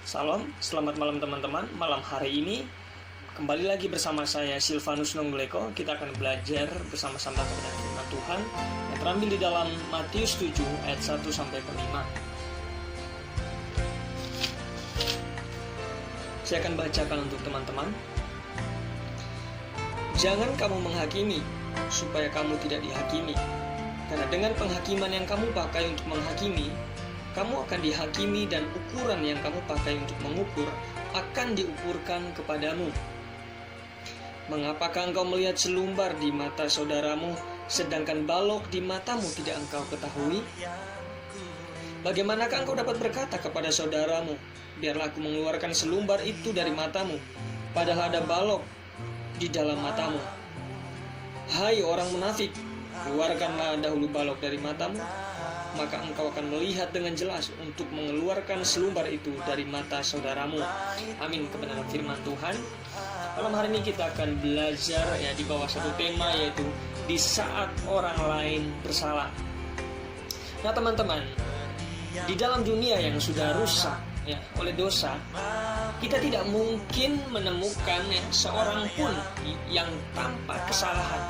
Salam, selamat malam teman-teman. Malam hari ini kembali lagi bersama saya Silvanus Nongleko. Kita akan belajar bersama-sama kebenaran firman Tuhan yang terambil di dalam Matius 7 ayat 1 sampai 5. Saya akan bacakan untuk teman-teman. Jangan kamu menghakimi supaya kamu tidak dihakimi. Karena dengan penghakiman yang kamu pakai untuk menghakimi, kamu akan dihakimi dan ukuran yang kamu pakai untuk mengukur akan diukurkan kepadamu. Mengapakah engkau melihat selumbar di mata saudaramu, sedangkan balok di matamu tidak engkau ketahui? Bagaimanakah engkau dapat berkata kepada saudaramu, biarlah aku mengeluarkan selumbar itu dari matamu, padahal ada balok di dalam matamu? Hai orang munafik, keluarkanlah dahulu balok dari matamu, maka engkau akan melihat dengan jelas untuk mengeluarkan selumbar itu dari mata saudaramu. Amin, kebenaran firman Tuhan. Malam hari ini kita akan belajar di bawah satu tema, yaitu di saat orang lain bersalah. Nah teman-teman, di dalam dunia yang sudah rusak oleh dosa, kita tidak mungkin menemukan seorang pun yang tanpa kesalahan.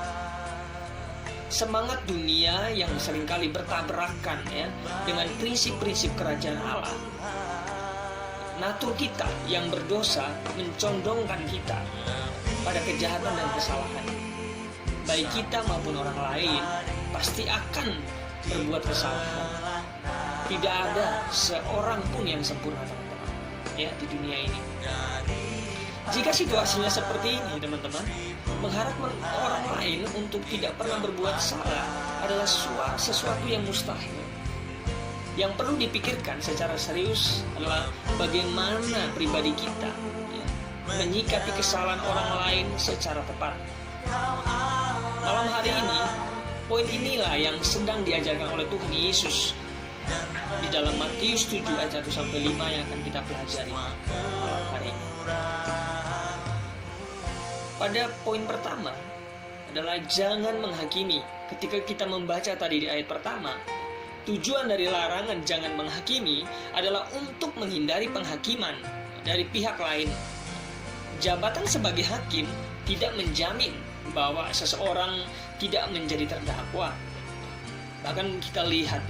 Semangat dunia yang seringkali bertabrakan dengan prinsip-prinsip kerajaan Allah. Natur kita yang berdosa mencondongkan kita pada kejahatan dan kesalahan. Baik kita maupun orang lain pasti akan berbuat kesalahan. Tidak ada seorang pun yang sempurna, teman-teman, di dunia ini. Jika situasinya seperti ini, teman-teman, mengharap orang lain untuk tidak pernah berbuat salah adalah sesuatu yang mustahil. Yang perlu dipikirkan secara serius adalah bagaimana pribadi kita menyikapi kesalahan orang lain secara tepat. Malam hari ini, poin inilah yang sedang diajarkan oleh Tuhan Yesus di dalam Matius 7 ayat 1 sampai 5 yang akan kita pelajari malam hari ini. Pada poin pertama adalah jangan menghakimi. Ketika kita membaca tadi di ayat pertama, tujuan dari larangan jangan menghakimi adalah untuk menghindari penghakiman dari pihak lain. Jabatan sebagai hakim tidak menjamin bahwa seseorang tidak menjadi terdakwa. Bahkan kita lihat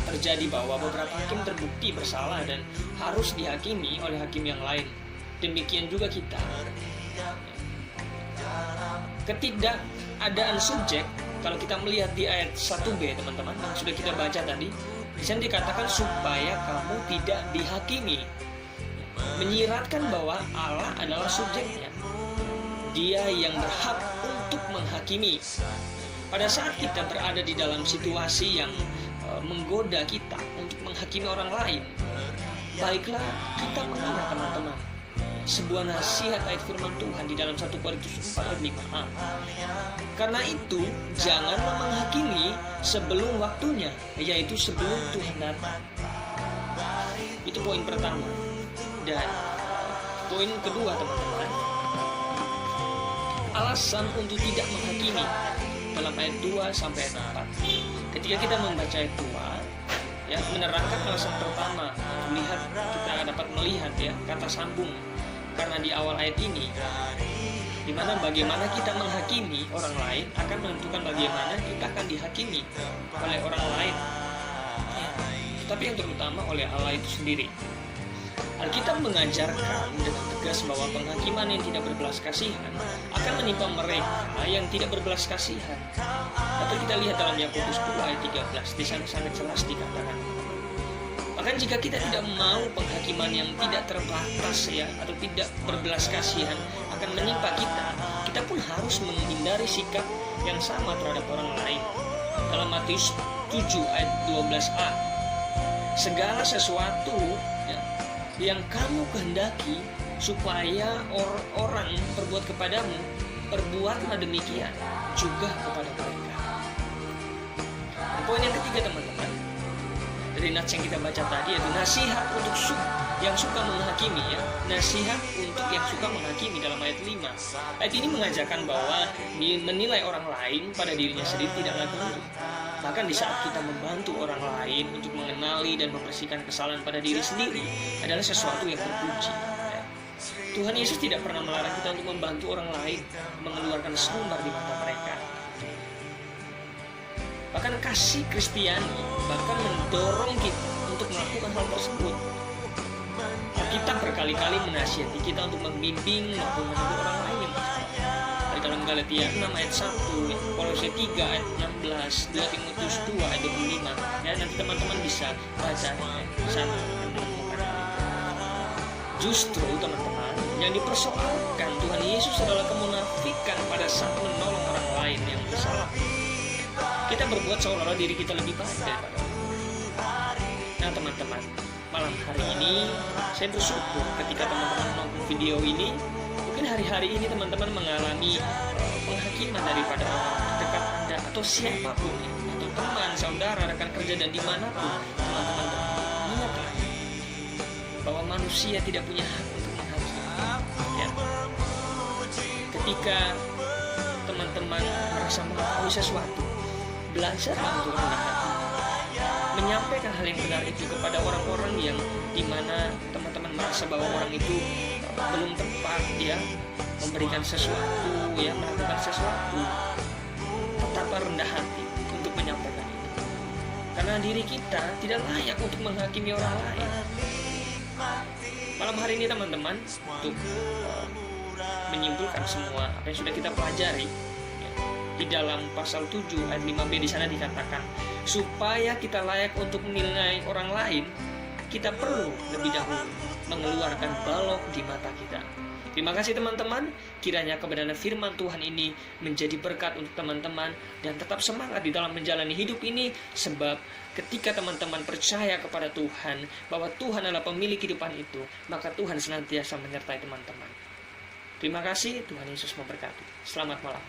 terjadi bahwa beberapa hakim terbukti bersalah dan harus dihakimi oleh hakim yang lain. Demikian juga kita. Ketidakadaan subjek, kalau kita melihat di ayat 1b, teman-teman, yang sudah kita baca tadi, di sana dikatakan supaya kamu tidak dihakimi, menyiratkan bahwa Allah adalah subjeknya. Dia yang berhak untuk menghakimi. Pada saat kita berada di dalam situasi yang menggoda kita untuk menghakimi orang lain, baiklah kita mengingat, teman-teman, sebuah nasihat ayat firman Tuhan di dalam 1 Korintus 4 ayat 5a. Karena itu janganlah menghakimi sebelum waktunya, yaitu sebelum Tuhan datang. Itu poin pertama. Dan poin kedua, teman-teman, alasan untuk tidak menghakimi dalam ayat 2 sampai ayat 4. Ketika kita membaca ayat 2, menerangkan alasan pertama, kita dapat melihat kata sambung. Karena di awal ayat ini, di mana bagaimana kita menghakimi orang lain akan menentukan bagaimana kita akan dihakimi oleh orang lain, tapi yang terutama oleh Allah itu sendiri. Alkitab mengajarkan dengan tegas bahwa penghakiman yang tidak berbelas kasihan akan menimpa mereka yang tidak berbelas kasihan. Atau kita lihat dalam Yakobus 2 ayat 13, di sana sangat jelas dikatakan, bahkan jika kita tidak mau penghakiman yang tidak terbatas atau tidak berbelas kasihan akan menimpa kita, kita pun harus menghindari sikap yang sama terhadap orang lain. Dalam Matius 7 ayat 12a, segala sesuatu yang kamu kehendaki supaya orang berbuat kepadamu, perbuatlah demikian juga kepada mereka. Dan poin yang ketiga, teman-teman, dari nats yang kita baca tadi, yaitu nasihat untuk yang suka menghakimi, nasihat untuk yang suka menghakimi dalam ayat 5. Ayat ini mengajarkan bahwa menilai orang lain pada dirinya sendiri tidaklah keliru. Bahkan di saat kita membantu orang lain untuk mengenali dan membersihkan kesalahan pada diri sendiri adalah sesuatu yang terpuji. Tuhan Yesus tidak pernah melarang kita untuk membantu orang lain mengeluarkan sumber di mata mereka. Bahkan kasih Kristiani bahkan mendorong kita untuk melakukan hal tersebut. Kita berkali-kali menasihati kita untuk membimbing maupun menegur orang lain yang bersalah. Di dalam Galatia 6 ayat 1, Kolose 3 ayat 16, 2 Timotius 2 ayat 25. Ya, nanti teman-teman bisa baca di sana. Justru teman-teman, yang dipersoalkan Tuhan Yesus adalah kemunafikan pada saat menolong orang lain yang bersalah. Kita berbuat seolah-olah diri kita lebih baik daripada orang. Nah teman-teman, malam hari ini saya bersyukur ketika teman-teman menonton video ini. Mungkin hari-hari ini teman-teman mengalami penghakiman daripada orang terdekat Anda atau siapapun, atau teman, saudara, rekan kerja, dan dimanapun teman-teman ingatlah bahwa manusia tidak punya hak untuk menghakimi. Ya. Ketika teman-teman merasa mengetahui sesuatu, belajarlah untuk rendah hati, menyampaikan hal yang benar itu kepada orang-orang yang dimana teman-teman merasa bahwa orang itu belum tepat, ya, memberikan sesuatu, ya, melakukan sesuatu. Tetaplah rendah hati untuk menyampaikan itu, karena diri kita tidak layak untuk menghakimi orang lain. Malam hari ini teman-teman, untuk menyimpulkan semua apa yang sudah kita pelajari, ya, di dalam pasal 7 ayat 5b di sana dikatakan, supaya kita layak untuk menilai orang lain, kita perlu lebih dahulu mengeluarkan balok di mata kita. Terima kasih teman-teman, kiranya kebenaran firman Tuhan ini menjadi berkat untuk teman-teman dan tetap semangat di dalam menjalani hidup ini, sebab ketika teman-teman percaya kepada Tuhan bahwa Tuhan adalah pemilik kehidupan itu, maka Tuhan senantiasa menyertai teman-teman. Terima kasih, Tuhan Yesus memberkati. Selamat malam.